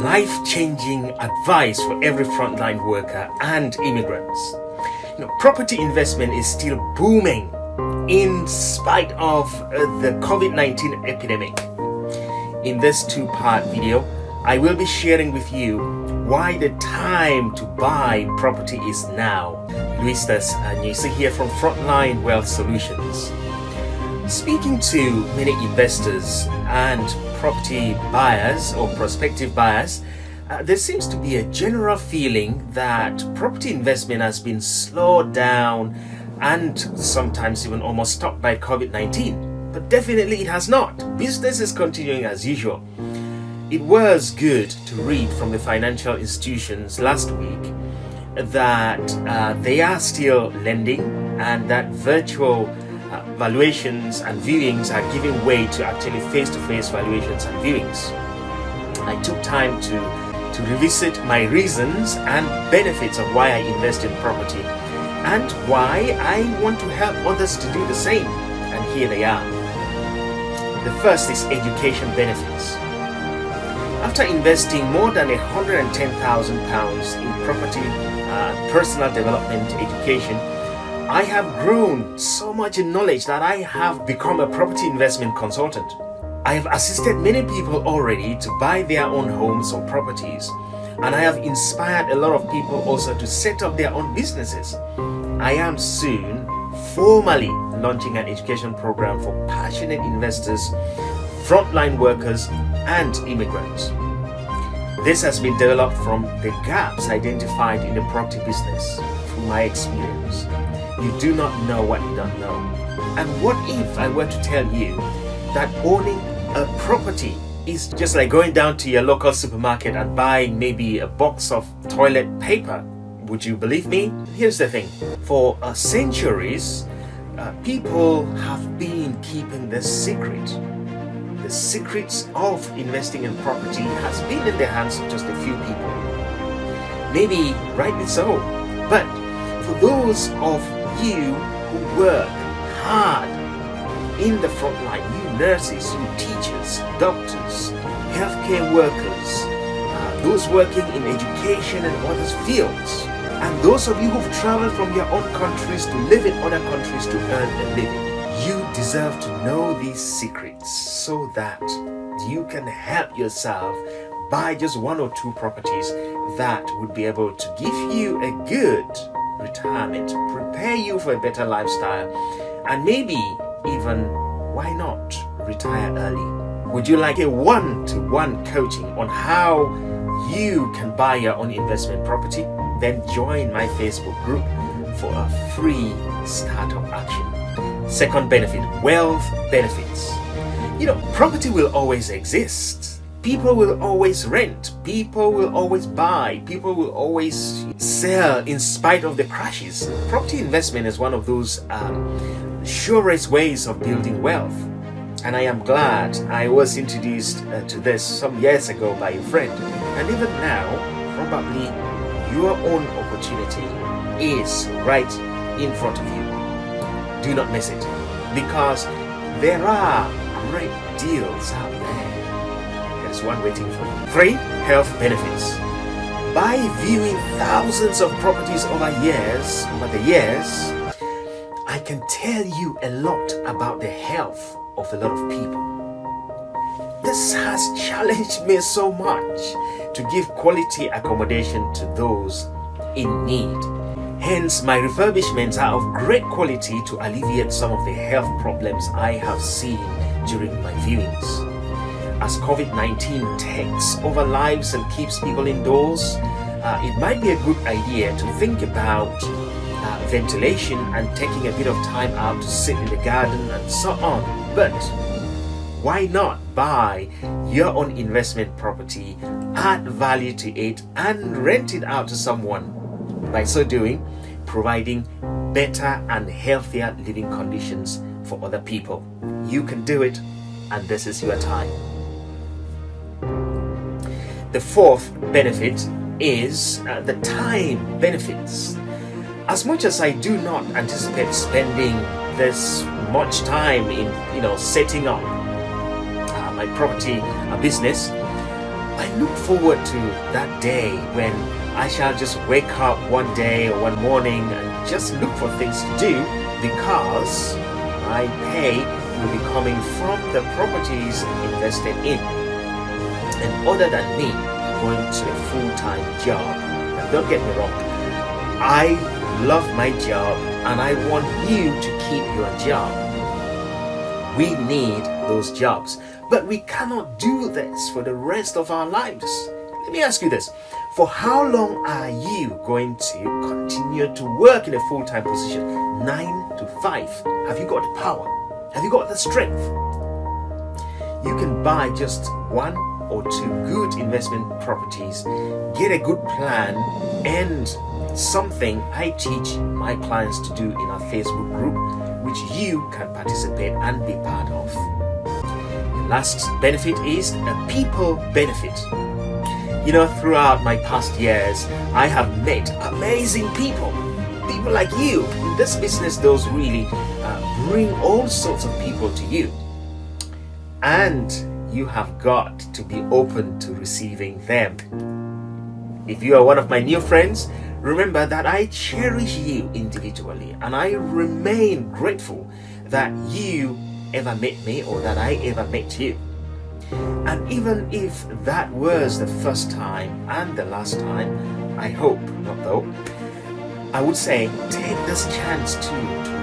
life-changing advice for every frontline worker and immigrants. Property investment is still booming in spite of the COVID-19 epidemic. In this two-part video, I will be sharing with you why the time to buy property is now. Luis Nyisi here from Frontline Wealth Solutions. Speaking to many investors and property buyers or prospective buyers, there seems to be a general feeling that property investment has been slowed down and sometimes even almost stopped by COVID-19. But definitely it has not. Business is continuing as usual. It was good to read from the financial institutions last week that they are still lending and that virtual valuations and viewings are giving way to actually face-to-face valuations and viewings. I took time to revisit my reasons and benefits of why I invest in property and why I want to help others to do the same. And here they are. The first is education benefits. After investing more than £110,000 in property, personal development, education, I have grown so much in knowledge that I have become a property investment consultant. I have assisted many people already to buy their own homes or properties, and I have inspired a lot of people also to set up their own businesses. I am soon formally launching an education program for passionate investors, frontline workers, and immigrants. This has been developed from the gaps identified in the property business through my experience. You do not know what you don't know. And what if I were to tell you that owning a property is just like going down to your local supermarket and buying maybe a box of toilet paper? Would you believe me? Here's the thing. For centuries, people have been keeping the secret. The secrets of investing in property has been in the hands of just a few people. Maybe rightly so. But for those of you who work hard in the front line, you nurses, you teachers, doctors, healthcare workers, those working in education and other fields, and those of you who've traveled from your own countries to live in other countries to earn a living, you deserve to know these secrets so that you can help yourself buy just one or two properties that would be able to give you a good retirement, prepare you for a better lifestyle, and maybe even, why not, retire early. Would you like a one-to-one coaching on how you can buy your own investment property? Then join my Facebook group for a free startup action. Second benefit, wealth benefits. Property will always exist. People will always rent, people will always buy, people will always sell in spite of the crashes. Property investment is one of those surest ways of building wealth. And I am glad I was introduced to this some years ago by a friend. And even now, probably your own opportunity is right in front of you. Do not miss it, because there are great deals out there. There's one waiting for you. 3. Health benefits. By viewing thousands of properties over the years, I can tell you a lot about the health of a lot of people. This has challenged me so much to give quality accommodation to those in need. Hence, my refurbishments are of great quality to alleviate some of the health problems I have seen during my viewings. As COVID-19 takes over lives and keeps people indoors, it might be a good idea to think about ventilation and taking a bit of time out to sit in the garden and so on. But why not buy your own investment property, add value to it, and rent it out to someone? By so doing, providing better and healthier living conditions for other people. You can do it, and this is your time. The fourth benefit is the time benefits. As much as I do not anticipate spending this much time in setting up my property business, I look forward to that day when I shall just wake up one day or one morning and just look for things to do, because my pay will be coming from the properties invested in, and other than me going to a full-time job. Now, don't get me wrong, I love my job and I want you to keep your job. We need those jobs, but we cannot do this for the rest of our lives. Let me ask you this: for how long are you going to continue to work in a full-time position, 9 to 5? Have you got the power? Have you got the strength? You can buy just 1 or 2 good investment properties, get a good plan, and something I teach my clients to do in our Facebook group, which you can participate and be part of. The last benefit is a people benefit. You know, throughout my past years, I have met amazing people like you. This business does really bring all sorts of people to you, and you have got to be open to receiving them. If you are one of my new friends, remember that I cherish you individually, and I remain grateful that you ever met me or that I ever met you. And even if that was the first time and the last time, I hope not though, I would say take this chance to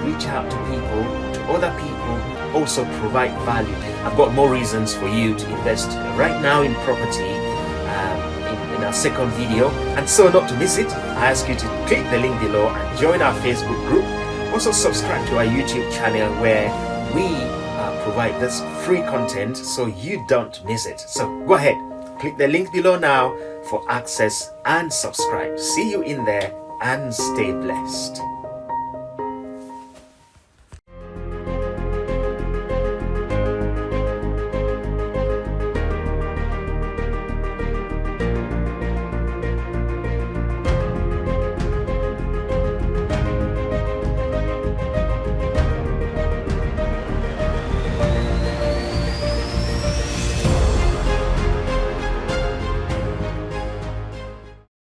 reach out to people, to other people, also provide value. I've got more reasons for you to invest right now in property in our second video, and so not to miss it, I ask you to click the link below and join our Facebook group. Also subscribe to our YouTube channel where we provide this free content so you don't miss it. So go ahead, click the link below now for access and subscribe. See you in there and stay blessed.